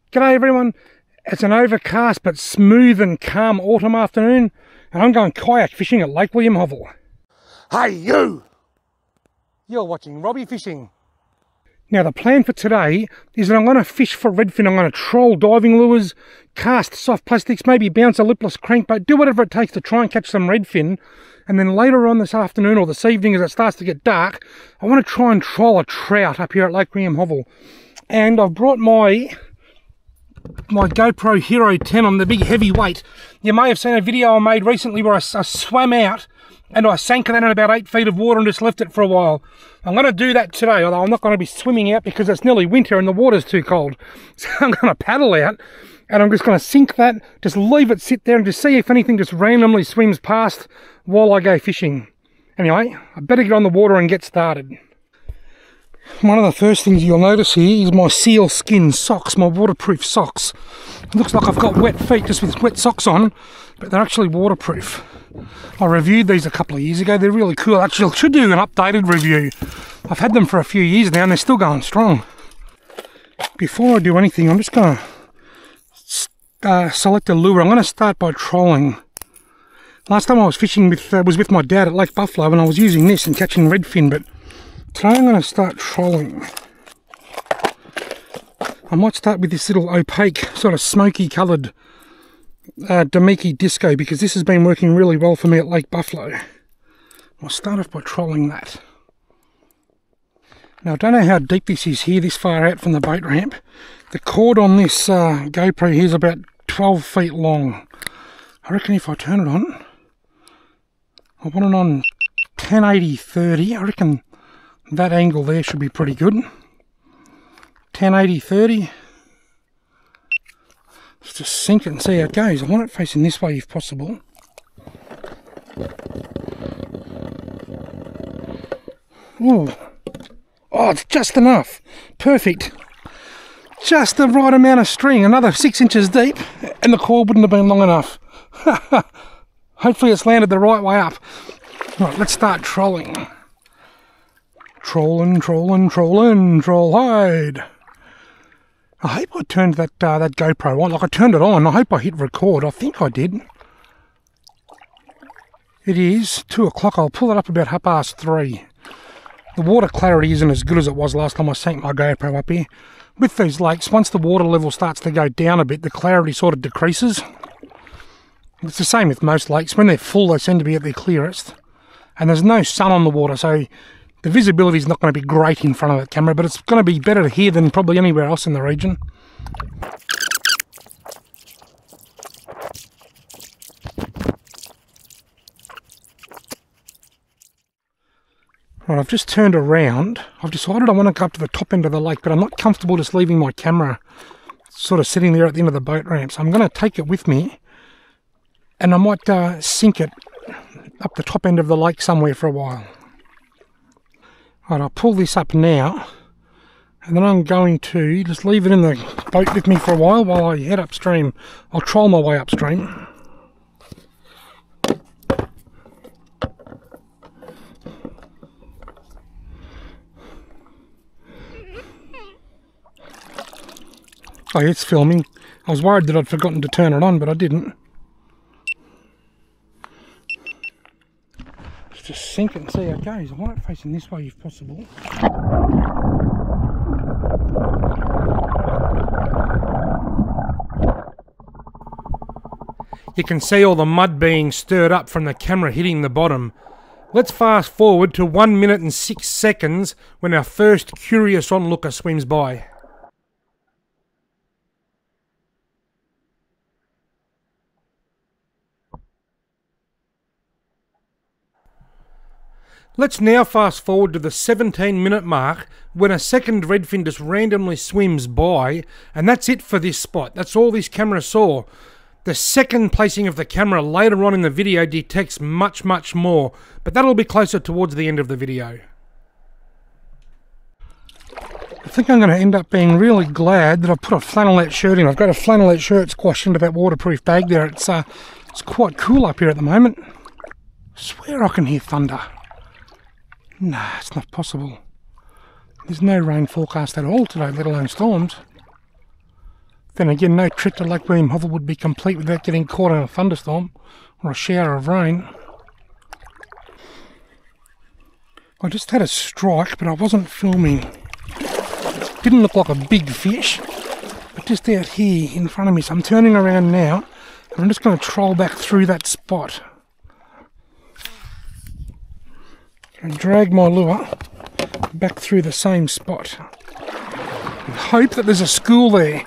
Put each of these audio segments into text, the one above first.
G'day everyone, it's an overcast but smooth and calm autumn afternoon and I'm going kayak fishing at Lake William Hovell. Hey you! You're watching Robbie Fishing. Now the plan for today is that I'm going to fish for redfin. I'm going to troll diving lures, cast soft plastics, maybe bounce a lipless crankbait, do whatever it takes to try and catch some redfin. And then later on this afternoon or this evening as it starts to get dark, I want to try and troll a trout up here at Lake William Hovell. And I've brought my GoPro Hero 10 on the big heavy weight. You may have seen a video I made recently where I swam out and I sank it in about 8 feet of water and just left it for a while. I'm going to do that today, although I'm not going to be swimming out because it's nearly winter and the water's too cold. So I'm going to paddle out and I'm just going to sink that, just leave it sit there and just see if anything just randomly swims past while I go fishing. Anyway, I better get on the water and get started. One of the first things you'll notice here is my seal skin socks, my waterproof socks. It looks like I've got wet feet just with wet socks on, but they're actually waterproof. I reviewed these a couple of years ago. They're really cool. Actually, I should do an updated review. I've had them for a few years now and they're still going strong. Before I do anything, I'm just going to select a lure. I'm going to start by trolling. Last time I was fishing was with my dad at Lake Buffalo and I was using this and catching redfin, but today I'm going to start trolling. I might start with this little opaque, sort of smoky coloured Damiki Disco because this has been working really well for me at Lake Buffalo. I'll start off by trolling that. Now I don't know how deep this is here, this far out from the boat ramp. The cord on this GoPro here is about 12 feet long. I reckon if I turn it on, I want it on 1080-30, I reckon that angle there should be pretty good. 1080-30. Let's just sink it and see how it goes. I want it facing this way if possible. Ooh. Oh, it's just enough. Perfect. Just the right amount of string. Another 6 inches deep and the cord wouldn't have been long enough. Hopefully it's landed the right way up. Right, let's start trolling. Trolling, trolling, trolling, troll hide. I hope I turned that GoPro on. Like I turned it on. I hope I hit record. I think I did. It is 2 o'clock. I'll pull it up about 3:30. The water clarity isn't as good as it was last time I sank my GoPro up here. With these lakes, once the water level starts to go down a bit, the clarity sort of decreases. It's the same with most lakes. When they're full, they seem to be at their clearest. And there's no sun on the water, so the visibility is not going to be great in front of the camera, but it's going to be better here than probably anywhere else in the region. Right, I've just turned around. I've decided I want to go up to the top end of the lake, but I'm not comfortable just leaving my camera sort of sitting there at the end of the boat ramp. So I'm going to take it with me, and I might sink it up the top end of the lake somewhere for a while. Right, I'll pull this up now, and then I'm going to just leave it in the boat with me for a while I head upstream. I'll troll my way upstream. Oh, it's filming. I was worried that I'd forgotten to turn it on, but I didn't. Let's just sink it and see how it goes. I want it facing this way if possible. You can see all the mud being stirred up from the camera hitting the bottom. Let's fast forward to 1 minute and 6 seconds when our first curious onlooker swims by. Let's now fast forward to the 17-minute mark when a second redfin just randomly swims by, and that's it for this spot. That's all this camera saw. The second placing of the camera later on in the video detects much, much more, but that'll be closer towards the end of the video. I think I'm going to end up being really glad that I've put a flannelette shirt in. I've got a flannelette shirt squashed into that waterproof bag there. It's quite cool up here at the moment. I swear I can hear thunder. Nah, it's not possible. There's no rain forecast at all today, let alone storms. Then again, no trip to Lake William Hovell would be complete without getting caught in a thunderstorm or a shower of rain. I just had a strike, but I wasn't filming. It didn't look like a big fish, but just out here in front of me. So I'm turning around now, and I'm just going to troll back through that spot. And drag my lure back through the same spot. And hope that there's a school there.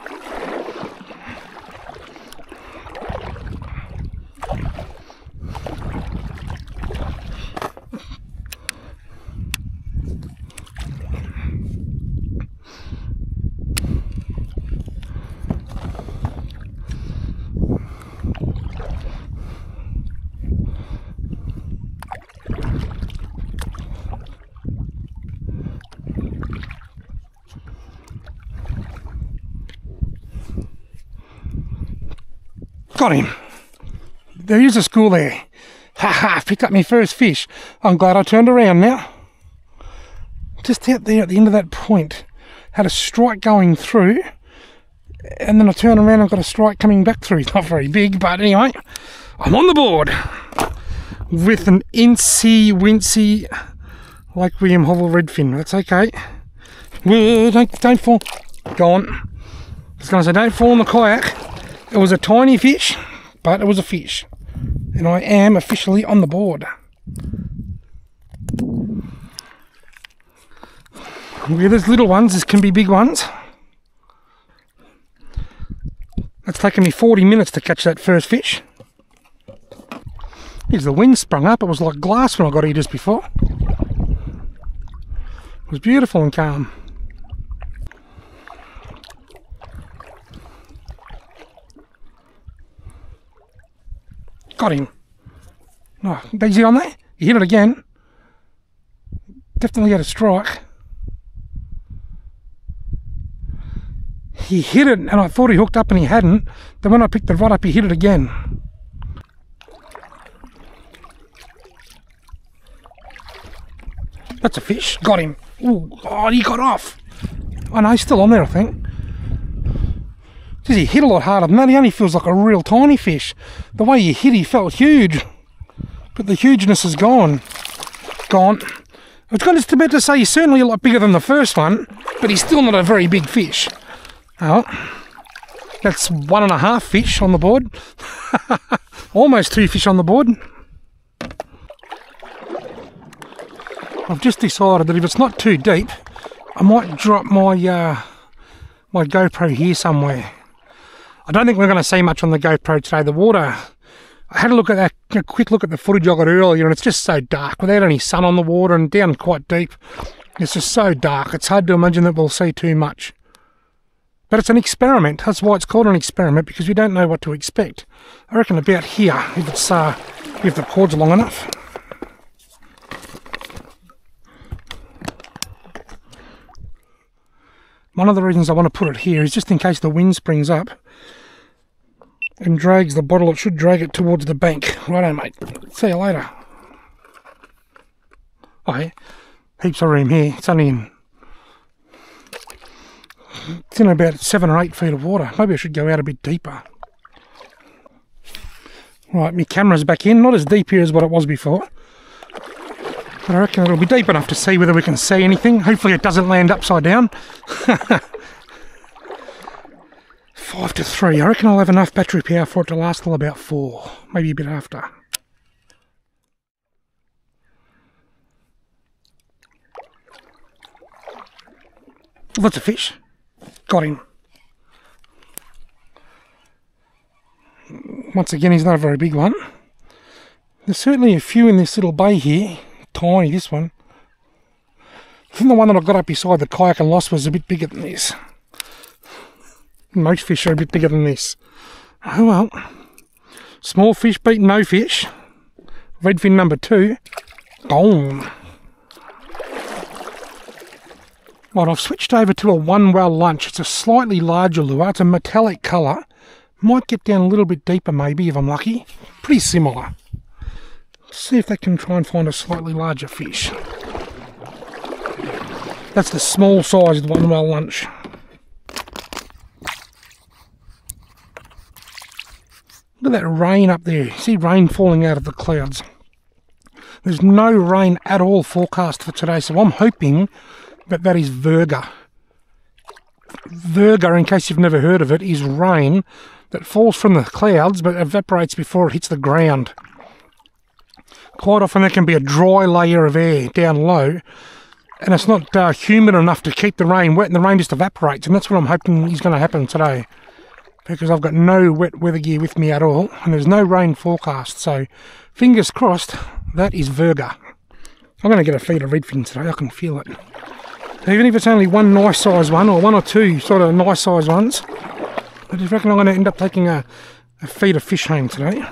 Got him. There is a school there. Ha ha, picked up my first fish. I'm glad I turned around now. Just out there at the end of that point, had a strike going through, and then I turn around and got a strike coming back through. It's not very big, but anyway, I'm on the board with an incy wincy Lake William Hovell Redfin. That's okay. Well, don't fall. Go on. I was going to say, don't fall in the kayak. It was a tiny fish, but it was a fish. And I am officially on the board. Where there's little ones, there can be big ones. It's taken me 40 minutes to catch that first fish. Here's the wind sprung up. It was like glass when I got here just before. It was beautiful and calm. Got him. Oh, easy on there. He hit it again. Definitely had a strike. He hit it and I thought he hooked up and he hadn't. Then when I picked the rod up, he hit it again. That's a fish. Got him. Ooh, oh, he got off. Oh no, he's still on there, I think. Geez, he hit a lot harder than that. He only feels like a real tiny fish. The way he hit, he felt huge. But the hugeness is gone. Gone. I was just about to say he's certainly a lot bigger than the first one, but he's still not a very big fish. Oh, that's 1.5 fish on the board. Almost 2 fish on the board. I've just decided that if it's not too deep, I might drop my my GoPro here somewhere. I don't think we're going to see much on the GoPro today. The water, I had a look at that, a quick look at the footage I got earlier, and it's just so dark without any sun on the water and down quite deep. It's just so dark. It's hard to imagine that we'll see too much. But it's an experiment. That's why it's called an experiment, because we don't know what to expect. I reckon about here, if it's if the cord's long enough. One of the reasons I want to put it here is just in case the wind springs up and drags the bottle. It should drag it towards the bank. Righto, mate. See you later. Oh, yeah. Heaps of room here. It's only it's in about 7 or 8 feet of water. Maybe I should go out a bit deeper. Right, my camera's back in. Not as deep here as what it was before. But I reckon it'll be deep enough to see whether we can see anything. Hopefully it doesn't land upside down. 5 to 3. I reckon I'll have enough battery power for it to last till about 4. Maybe a bit after. Oh, that's a fish. Got him. Once again, he's not a very big one. There's certainly a few in this little bay here. Tiny, this one. I think the one that I got up beside the kayak and lost was a bit bigger than this. Most fish are a bit bigger than this. Oh well. Small fish beat no fish. Redfin number 2. Gone. Right, I've switched over to a 1-well lunch. It's a slightly larger lure. It's a metallic colour. Might get down a little bit deeper maybe if I'm lucky. Pretty similar. See if they can try and find a slightly larger fish. That's the small sized 1-well lunch. Look at that rain up there. See rain falling out of the clouds. There's no rain at all forecast for today, so I'm hoping that that is virga. Virga, in case you've never heard of it, is rain that falls from the clouds but evaporates before it hits the ground. Quite often there can be a dry layer of air down low, and it's not humid enough to keep the rain wet, and the rain just evaporates, and that's what I'm hoping is going to happen today. Because I've got no wet weather gear with me at all, and there's no rain forecast, so fingers crossed, that is virga. I'm going to get a feed of redfin today, I can feel it. Even if it's only one nice size one, or one or two sort of nice size ones, I just reckon I'm going to end up taking a feed of fish home today.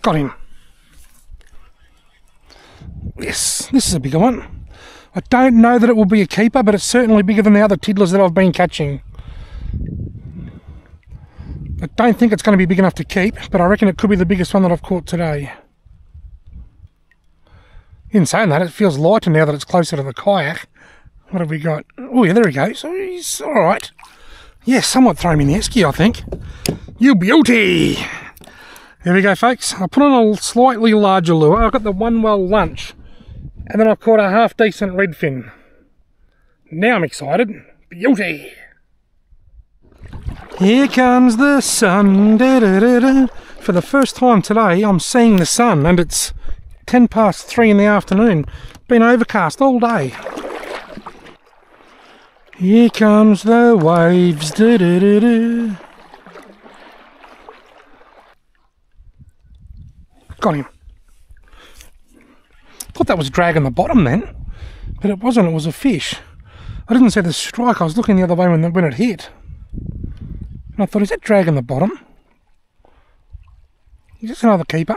Got him. Yes, this is a bigger one. I don't know that it will be a keeper, but it's certainly bigger than the other tiddlers that I've been catching. I don't think it's going to be big enough to keep, but I reckon it could be the biggest one that I've caught today. In saying that, it feels lighter now that it's closer to the kayak. What have we got? Oh yeah, there he goes. Oh, he's alright. Yeah, somewhat thrown in the esky, I think. You beauty! There we go, folks. I put on a slightly larger lure. I've got the one well lunch. And then I caught a half decent redfin. Now I'm excited. Beauty! Here comes the sun. Da, da, da, da. For the first time today, I'm seeing the sun, and it's 10 past 3 in the afternoon. Been overcast all day. Here comes the waves. Da, da, da, da. Got him. Thought that was dragging the bottom then, but it wasn't, it was a fish. I didn't see the strike, I was looking the other way when it hit. And I thought, is that dragging the bottom? Is this another keeper?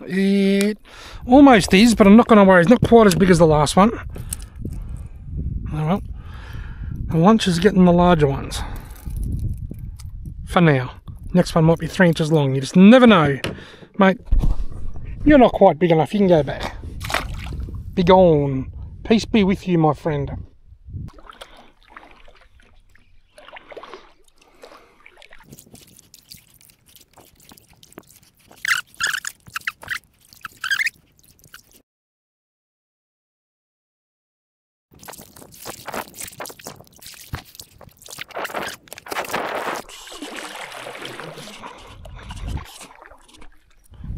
It almost is, but I'm not going to worry, it's not quite as big as the last one. Oh well, the lunch is getting the larger ones. For now. Next one might be 3 inches long, you just never know. Mate, you're not quite big enough, you can go back. Be gone. Peace be with you, my friend.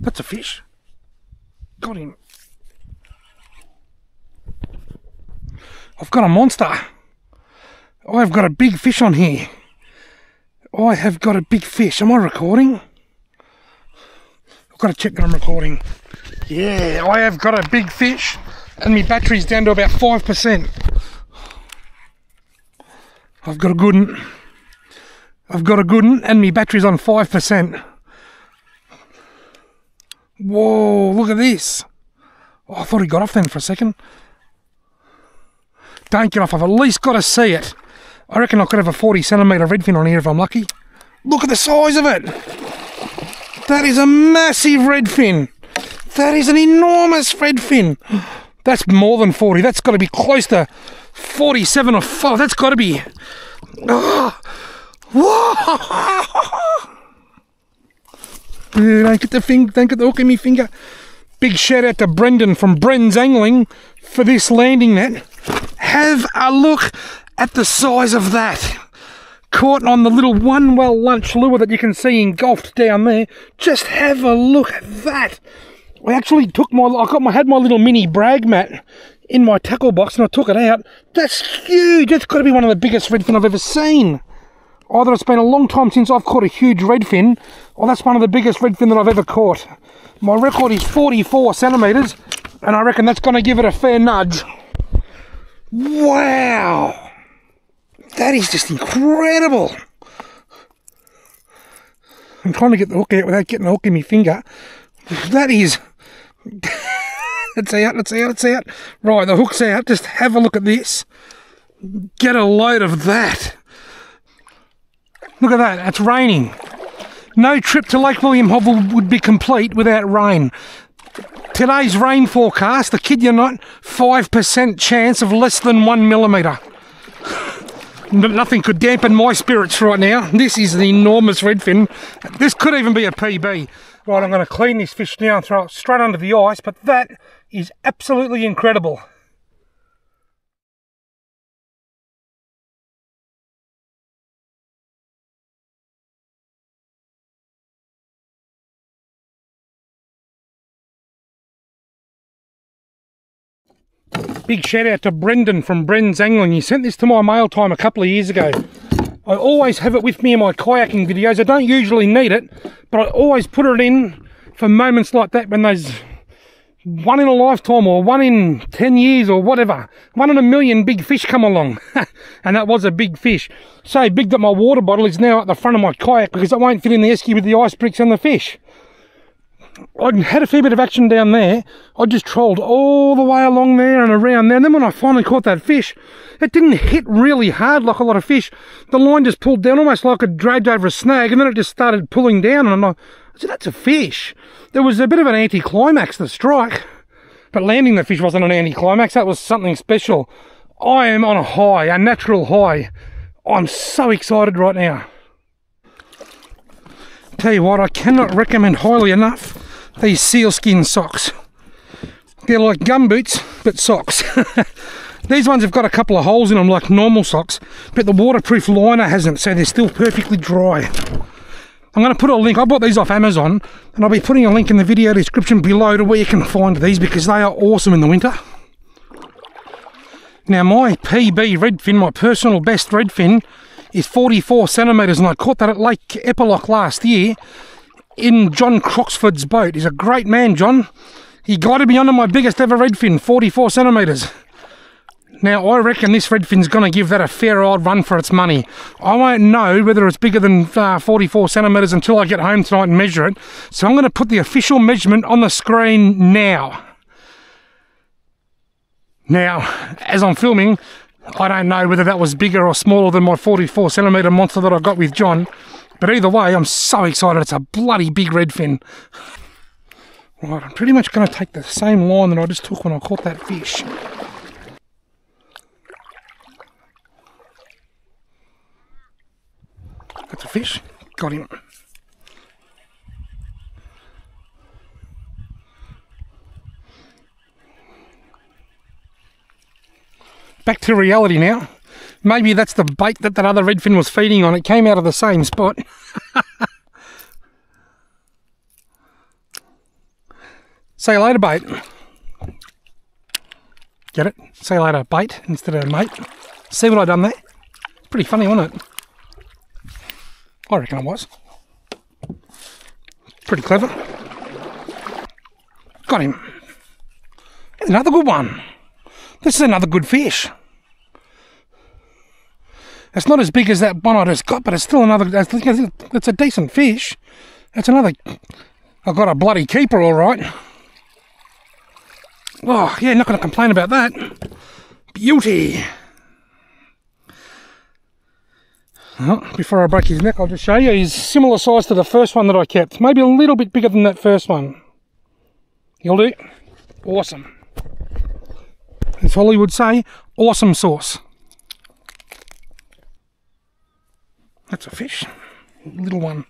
That's a fish. Got him. I've got a monster. I've got a big fish on here. I have got a big fish. Am I recording? I've got to check that I'm recording. Yeah, I have got a big fish, and my battery's down to about 5%. I've got a good one. I've got a good one, and my battery's on 5%. Whoa, look at this. Oh, I thought he got off then for a second. Don't get off, I've at least got to see it. I reckon I could have a 40 centimetre redfin on here if I'm lucky. Look at the size of it. That is a massive redfin. That is an enormous redfin. That's more than 40. That's got to be close to 47 or 5. That's got to be. Oh. Don't get the hook in my finger. Big shout out to Brendan from Bren's Angling for this landing net. Have a look at the size of that. Caught on the little one well lunch lure that you can see engulfed down there. Just have a look at that. I actually had my little mini brag mat in my tackle box and I took it out. That's huge. That's got to be one of the biggest redfin I've ever seen. Either it's been a long time since I've caught a huge redfin, or that's one of the biggest redfin that I've ever caught. My record is 44 centimetres, and I reckon that's going to give it a fair nudge. Wow! That is just incredible! I'm trying to get the hook out without getting the hook in my finger. That is... It's out. Right, the hook's out. Just have a look at this. Get a load of that. Look at that, it's raining. No trip to Lake William Hovell would be complete without rain. Today's rain forecast, I kid you not, 5% chance of less than 1 millimetre. Nothing could dampen my spirits right now. This is an enormous redfin. This could even be a PB. Right, I'm going to clean this fish now and throw it straight under the ice, but that is absolutely incredible. Big shout out to Brendan from Bren's Angling. He sent this to my mail time a couple of years ago. I always have it with me in my kayaking videos. I don't usually need it, but I always put it in for moments like that when those 1 in a lifetime or 1 in 10 years or whatever, 1 in a million big fish come along. And that was a big fish. So big that my water bottle is now at the front of my kayak because it won't fit in the esky with the ice bricks and the fish. I had a fair bit of action down there. I just trolled all the way along there and around there. And then when I finally caught that fish, it didn't hit really hard like a lot of fish. The line just pulled down almost like it dragged over a snag, and then it just started pulling down. And I said, that's a fish. There was a bit of an anticlimax, the strike. But landing the fish wasn't an anticlimax. That was something special. I am on a high, a natural high. I'm so excited right now. Tell you what, I cannot recommend highly enough these sealskin socks. They're like gumboots, but socks. These ones have got a couple of holes in them like normal socks, but the waterproof liner hasn't, so they're still perfectly dry. I'm going to put a link. I bought these off Amazon, and I'll be putting a link in the video description below to where you can find these because they are awesome in the winter. Now my PB redfin, my personal best redfin, is 44 centimetres, and I caught that at Lake Epilock last year in John Croxford's boat. He's a great man, John. He guided me onto my biggest ever redfin, 44 centimetres. Now I reckon this redfin's going to give that a fair old run for its money. I won't know whether it's bigger than 44 centimetres until I get home tonight and measure it. So I'm going to put the official measurement on the screen now. Now, as I'm filming, I don't know whether that was bigger or smaller than my 44 centimetre monster that I got with John. But either way, I'm so excited. It's a bloody big redfin. Right, I'm pretty much going to take the same line that I just took when I caught that fish. That's a fish. Got him. Back to reality now. Maybe that's the bait that other redfin was feeding on. It came out of the same spot. See you later, bait. Get it? See you later, bait, instead of mate. See what I done there? Pretty funny, wasn't it? I reckon it was. Pretty clever. Got him. Another good one. This is another good fish. It's not as big as that one I just got, but it's still another. It's a decent fish. It's another. I've got a bloody keeper, all right. Oh, yeah, not going to complain about that. Beauty. Well, before I break his neck, I'll just show you. He's similar size to the first one that I kept. Maybe a little bit bigger than that first one. You'll do? Awesome. As Holly would say, awesome sauce. That's a fish. Little one.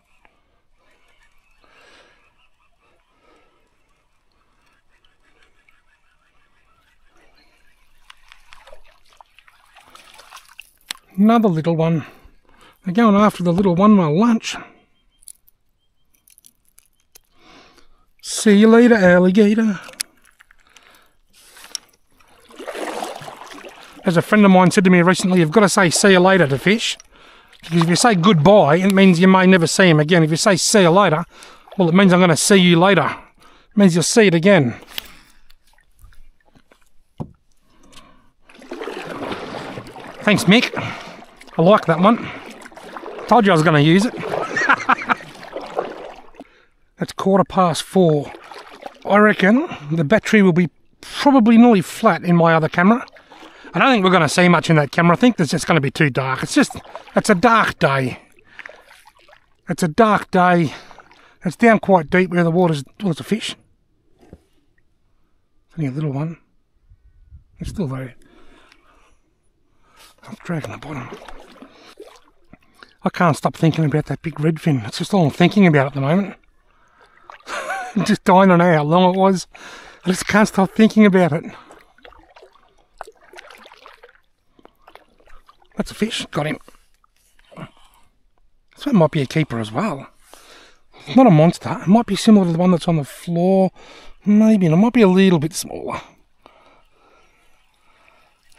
Another little one. They're going after the little one while lunch. See you later, alligator. As a friend of mine said to me recently, you've got to say see you later to fish. Because if you say goodbye, it means you may never see him again. If you say see you later, well, it means I'm going to see you later. It means you'll see it again. Thanks, Mick. I like that one. Told you I was going to use it. It's 4:15. I reckon the battery will be probably nearly flat in my other camera. I don't think we're going to see much in that camera. I think it's just going to be too dark. It's a dark day. It's a dark day. It's down quite deep where the water's, well, it's a fish. It's only a little one. It's still there. I'm dragging the bottom. I can't stop thinking about that big redfin. It's just all I'm thinking about at the moment. Just dying on how long it was. I just can't stop thinking about it. That's a fish. Got him. So it might be a keeper as well. It's not a monster. It might be similar to the one that's on the floor. Maybe. And it might be a little bit smaller.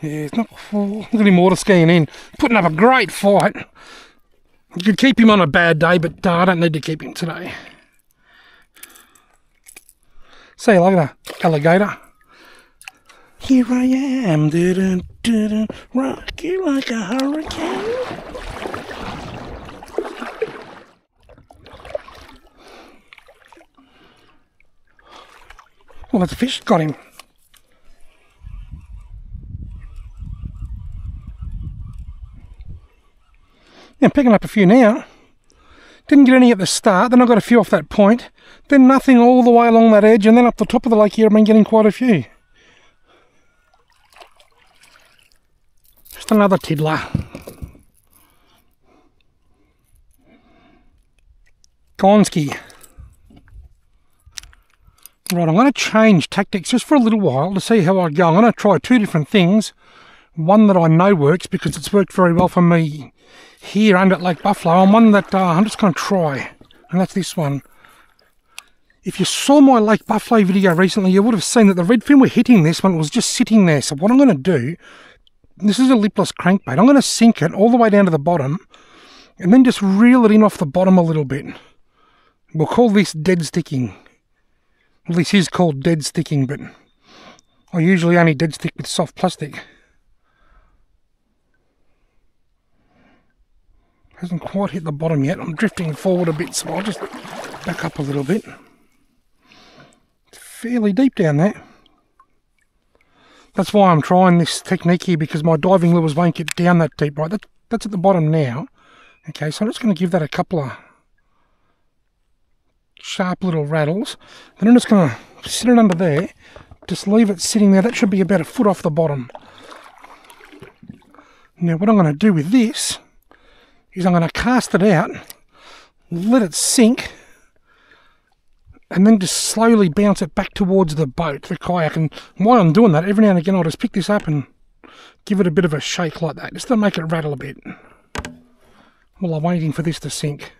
Yeah, it's not... Oh, look at him water skiing in. Putting up a great fight. You could keep him on a bad day, but I don't need to keep him today. See you later, alligator. Here I am, rock you like a hurricane. Well, that's a fish. Got him. Yeah, I'm picking up a few now. Didn't get any at the start, then I got a few off that point, then nothing all the way along that edge, and then up the top of the lake here I've been getting quite a few. Just another tiddler. Gonski. Right, I'm going to change tactics just for a little while to see how I go. I'm going to try two different things. One that I know works because it's worked very well for me here under at Lake Buffalo, and one that I'm just going to try, and that's this one. If you saw my Lake Buffalo video recently, you would have seen that the redfin were hitting this when it was just sitting there. So what I'm going to do, this is a lipless crankbait, I'm going to sink it all the way down to the bottom and then just reel it in off the bottom a little bit. We'll call this dead sticking. Well, this is called dead sticking, but I usually only dead stick with soft plastic. Hasn't quite hit the bottom yet. I'm drifting forward a bit, so I'll just back up a little bit. It's fairly deep down there. That's why I'm trying this technique here, because my diving lures won't get down that deep. Right, that's at the bottom now. Okay, so I'm just going to give that a couple of sharp little rattles. Then I'm just going to sit it under there. Just leave it sitting there. That should be about a foot off the bottom. Now what I'm going to do with this is I'm going to cast it out, let it sink, and then just slowly bounce it back towards the boat, the kayak. And while I'm doing that, every now and again I'll just pick this up and give it a bit of a shake like that, just to make it rattle a bit while I'm waiting for this to sink.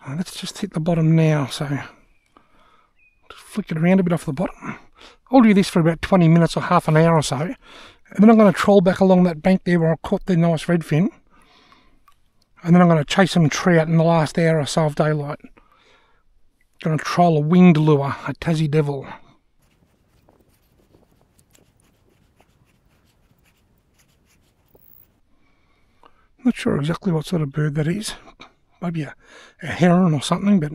Let's just hit the bottom now, so just flick it around a bit off the bottom. I'll do this for about 20 minutes or half an hour or so, and then I'm going to troll back along that bank there where I caught the nice redfin. And then I'm going to chase some trout in the last hour or so of daylight. Going to troll a winged lure, a Tassie Devil. Not sure exactly what sort of bird that is. Maybe a heron or something, but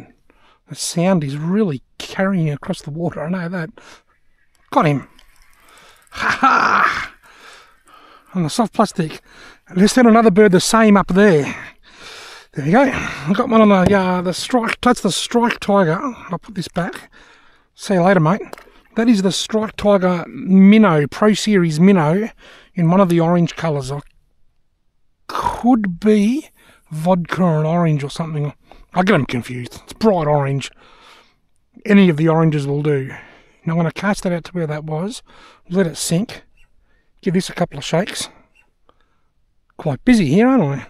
the sound is really carrying across the water. I know that. Got him. Ha ha! On the soft plastic. Let's set another bird the same up there. There we go. I've got one on the strike. That's the strike tiger. I'll put this back. See you later, mate. That is the strike tiger minnow, Pro Series minnow, in one of the orange colours. I could be vodka and orange or something. I get them confused. It's bright orange. Any of the oranges will do. Now I'm going to cast that out to where that was. Let it sink. Give this a couple of shakes. Quite busy here, aren't I?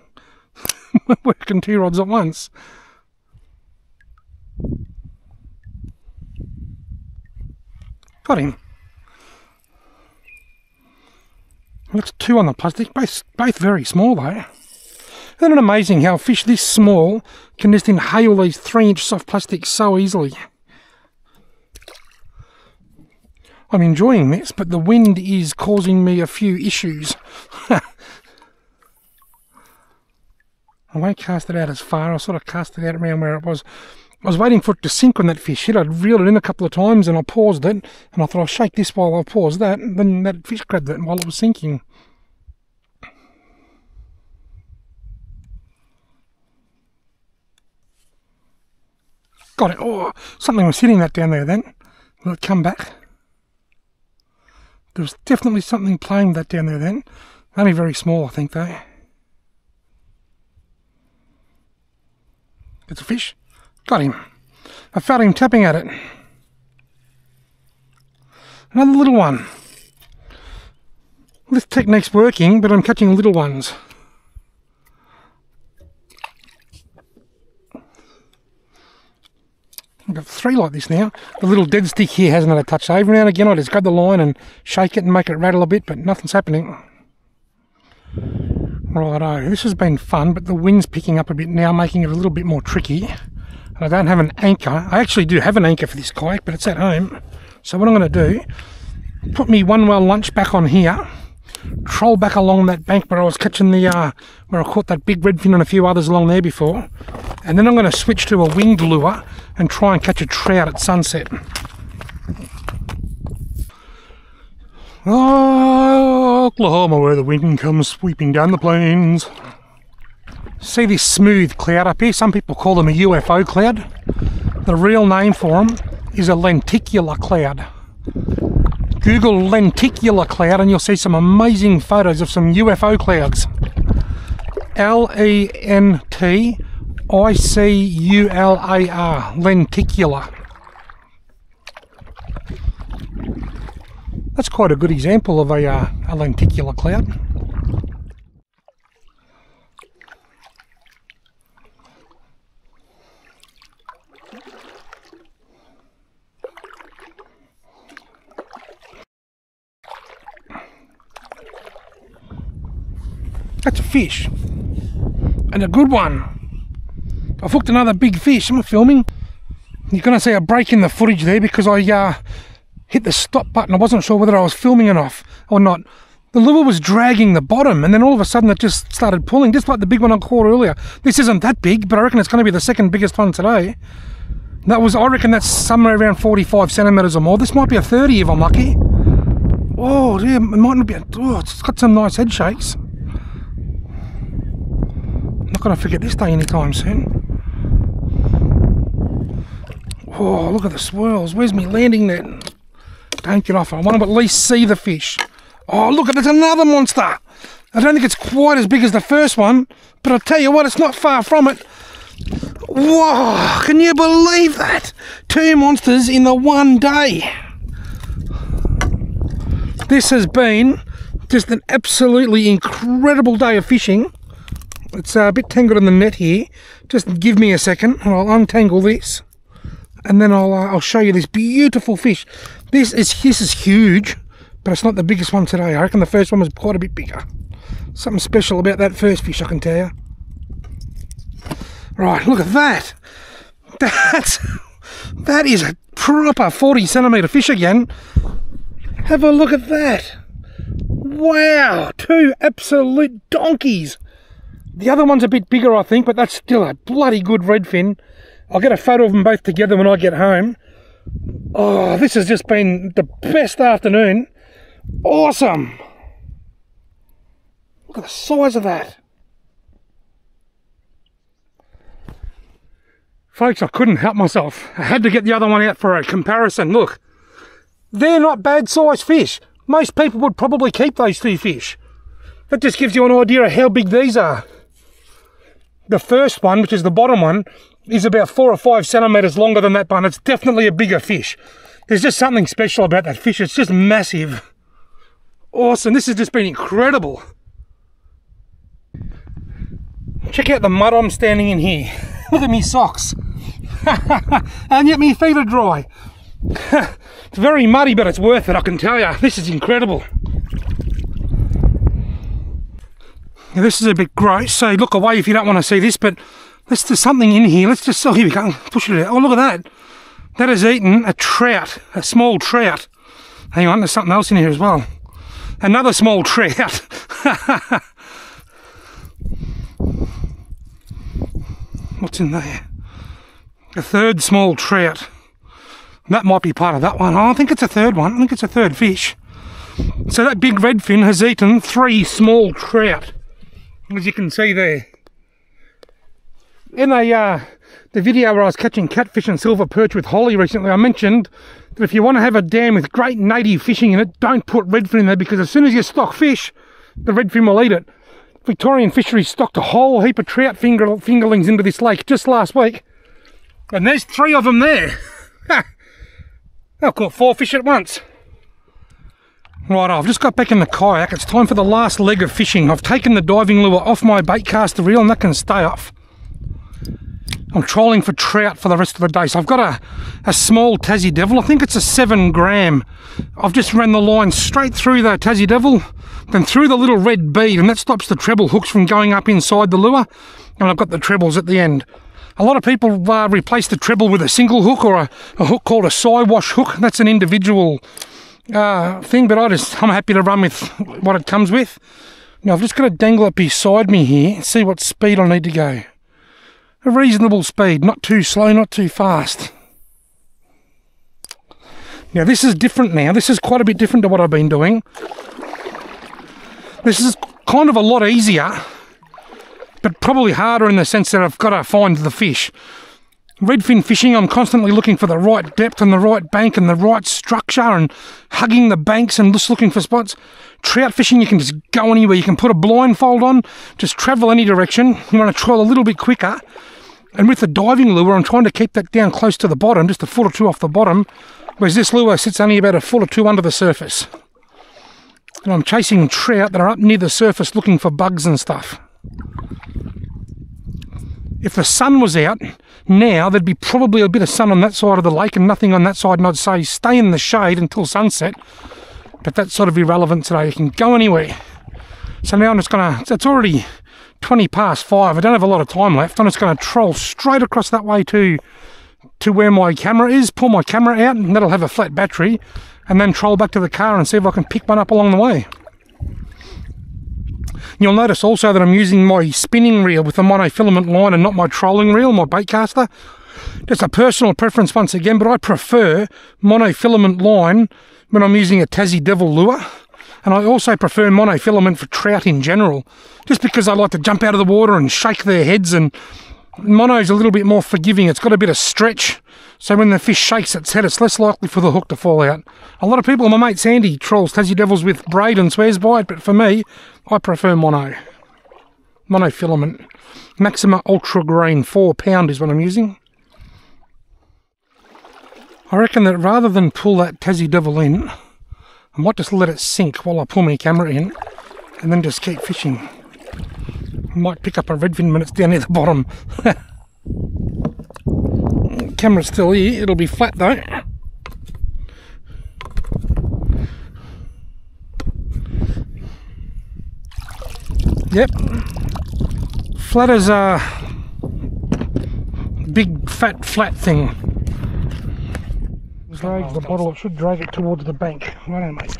Working two rods at once. Got him. That's two on the plastic, both very small though. Isn't it amazing how a fish this small can just inhale these 3-inch soft plastics so easily? I'm enjoying this, but the wind is causing me a few issues. I won't cast it out as far. I'll sort of cast it out around where it was. I was waiting for it to sink on that fish hit. I'd reeled it in a couple of times and I paused it. And I thought I'll shake this while I pause that. And then that fish grabbed it while it was sinking. Got it. Oh, something was hitting that down there then. Will it come back? There was definitely something playing with that down there then. Only very small, I think, though. It's a fish. Got him. I felt him tapping at it. Another little one. This technique's working, but I'm catching little ones. I've got 3 like this now. The little dead stick here hasn't had a touch. So every now and again I just grab the line and shake it and make it rattle a bit, but nothing's happening. Righto, this has been fun, but the wind's picking up a bit now, making it a little bit more tricky. And I don't have an anchor. I actually do have an anchor for this kayak, but it's at home. So what I'm going to do, put me one well lunch back on here, troll back along that bank where I was catching the, where I caught that big redfin and a few others along there before, and then I'm going to switch to a winged lure and try and catch a trout at sunset. Oh, Oklahoma, where the wind comes sweeping down the plains. See this smooth cloud up here? Some people call them a UFO cloud. The real name for them is a lenticular cloud. Google lenticular cloud and you'll see some amazing photos of some UFO clouds. Lenticular, lenticular. That's quite a good example of a lenticular cloud. That's a fish, and a good one. I've hooked another big fish. I'm filming. You're going to see a break in the footage there because I hit the stop button. I wasn't sure whether I was filming enough or not. The lure was dragging the bottom, and then all of a sudden it just started pulling, just like the big one I caught earlier. This isn't that big, but I reckon it's going to be the second biggest one today. That was, I reckon that's somewhere around 45 centimetres or more. This might be a 30 if I'm lucky. Oh dear, it might not be. Oh, it's got some nice head shakes. Not going to forget this day anytime soon. Oh, look at the swirls. Where's me landing net? Don't get off. I want to at least see the fish. Oh, look at, there's another monster. I don't think it's quite as big as the first one, but I'll tell you what, it's not far from it. Whoa, can you believe that? 2 monsters in the one day. This has been just an absolutely incredible day of fishing. It's a bit tangled in the net here. Just give me a second and I'll untangle this, and then I'll show you this beautiful fish. This is huge, but it's not the biggest one today. I reckon the first one was quite a bit bigger. Something special about that first fish, I can tell you. Right, look at that. That is a proper 40 centimetre fish again. Have a look at that. Wow, 2 absolute donkeys. The other one's a bit bigger, I think, but that's still a bloody good redfin. I'll get a photo of them both together when I get home. Oh, this has just been the best afternoon. Awesome. Look at the size of that. Folks, I couldn't help myself. I had to get the other one out for a comparison. Look, they're not bad sized fish. Most people would probably keep those 2 fish. That just gives you an idea of how big these are. The first one, which is the bottom one, is about 4 or 5 centimetres longer than that one. It's definitely a bigger fish. There's just something special about that fish. It's just massive. Awesome. This has just been incredible. Check out the mud I'm standing in here. Look at me socks. And yet my feet are dry. It's very muddy, but it's worth it, I can tell you. This is incredible. Now, this is a bit gross, so look away if you don't want to see this, but let's do something in here. Let's just, oh, here we go, push it out. Oh, look at that. That has eaten a trout, a small trout. Hang on, there's something else in here as well. Another small trout. What's in there? A third small trout. That might be part of that one. Oh, I think it's a third one. I think it's a third fish. So that big redfin has eaten 3 small trout, as you can see there. In the video where I was catching catfish and silver perch with Holly recently, I mentioned that if you want to have a dam with great native fishing in it, don't put redfin in there, because as soon as you stock fish, the redfin will eat it. Victorian Fisheries stocked a whole heap of trout fingerlings into this lake just last week. And there's 3 of them there. I've caught 4 fish at once. Right, I've just got back in the kayak. It's time for the last leg of fishing. I've taken the diving lure off my baitcaster reel and that can stay off. I'm trolling for trout for the rest of the day. So I've got a small Tassie Devil. I think it's a 7 gram. I've just ran the line straight through the Tassie Devil, then through the little red bead, and that stops the treble hooks from going up inside the lure. And I've got the trebles at the end. A lot of people replace the treble with a single hook or a hook called a Siwash hook. That's an individual thing, but I'm happy to run with what it comes with. Now I've just got to dangle it beside me here and see what speed I need to go. A reasonable speed, not too slow, not too fast. Now this is different now. This is quite a bit different to what I've been doing. This is kind of a lot easier, but probably harder in the sense that I've got to find the fish. Redfin fishing, I'm constantly looking for the right depth and the right bank and the right structure and hugging the banks and just looking for spots. Trout fishing, you can just go anywhere. You can put a blindfold on, just travel any direction. You want to troll a little bit quicker. And with the diving lure, I'm trying to keep that down close to the bottom, just a foot or 2 off the bottom, whereas this lure sits only about a foot or 2 under the surface. And I'm chasing trout that are up near the surface looking for bugs and stuff. If the sun was out now, there'd be probably a bit of sun on that side of the lake and nothing on that side, and I'd say stay in the shade until sunset. But that's sort of irrelevant today. You can go anywhere. So now I'm just going to, it's already 20 past 5. I don't have a lot of time left. I'm just going to troll straight across that way to where my camera is, pull my camera out, and that'll have a flat battery, and then troll back to the car and see if I can pick one up along the way. You'll notice also that I'm using my spinning reel with a monofilament line and not my trolling reel, my baitcaster. Just a personal preference once again, but I prefer monofilament line when I'm using a Tassie Devil lure. And I also prefer monofilament for trout in general, just because I like to jump out of the water and shake their heads, and mono's a little bit more forgiving. It's got a bit of stretch, so when the fish shakes its head, it's less likely for the hook to fall out. A lot of people, my mate Sandy, trolls Tassie Devils with braid and swears by it, but for me, I prefer monofilament. Maxima Ultra Green 4 pound is what I'm using. I reckon that rather than pull that Tassie Devil in, I might just let it sink while I pull my camera in and then just keep fishing. I might pick up a redfin when it's down near the bottom. Camera's still here, it'll be flat though. Yep, flat as a big fat flat thing. Drags the bottle, it should drag it towards the bank. Righto, mate.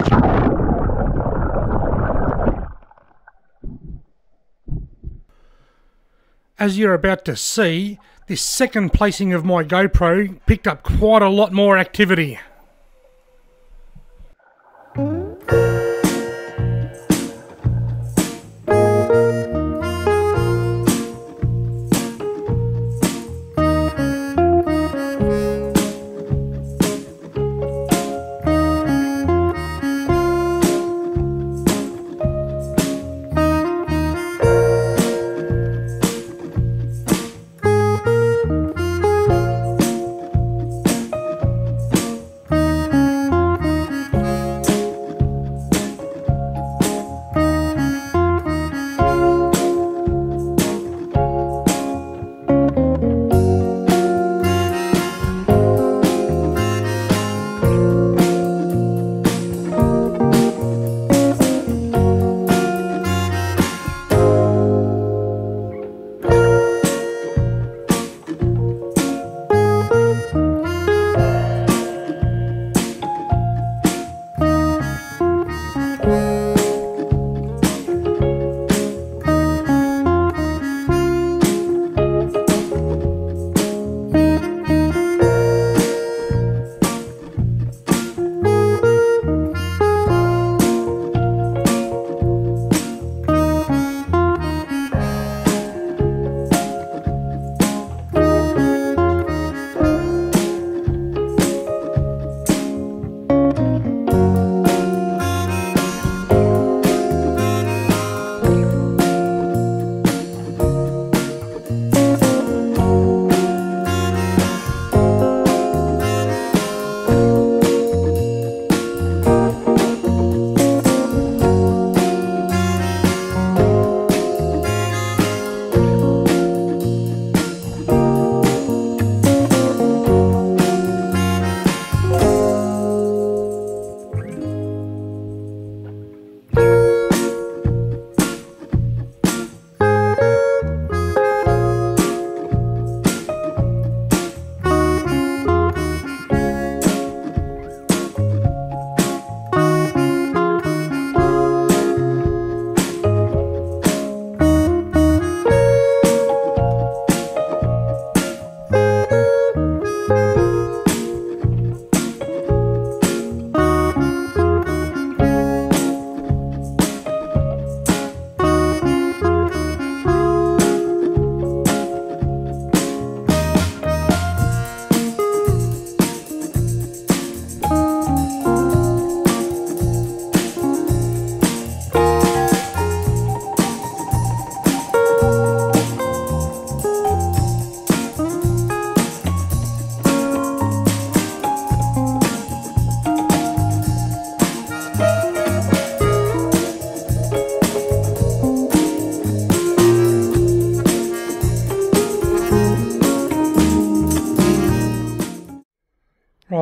As you're about to see, this second placing of my GoPro picked up quite a lot more activity.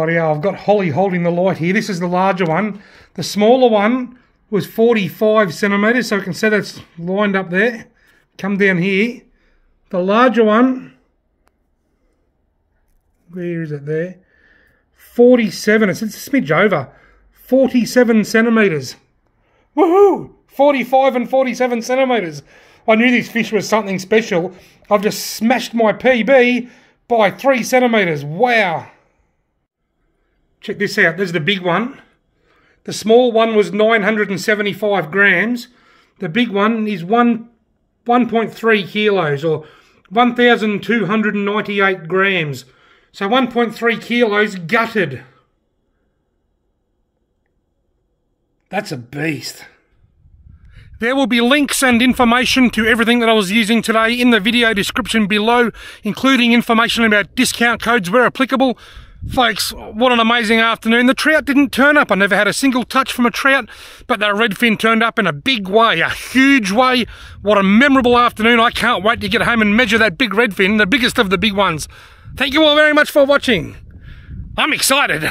Bloody hell, I've got Holly holding the light here. This is the larger one. The smaller one was 45 centimetres, so we can see that's lined up there. Come down here. The larger one, where is it there? 47, it's a smidge over. 47 centimetres. Woohoo! 45 and 47 centimetres. I knew this fish was something special. I've just smashed my PB by 3 centimetres. Wow. Check this out. There's the big one. The small one was 975 grams. The big one is 1.3 kilos or 1,298 grams. So 1.3 kilos gutted. That's a beast. There will be links and information to everything that I was using today in the video description below, including information about discount codes where applicable. Folks, what an amazing afternoon. The trout didn't turn up. I never had a single touch from a trout, but that redfin turned up in a big way, a huge way. What a memorable afternoon. I can't wait to get home and measure that big redfin, the biggest of the big ones. Thank you all very much for watching. I'm excited.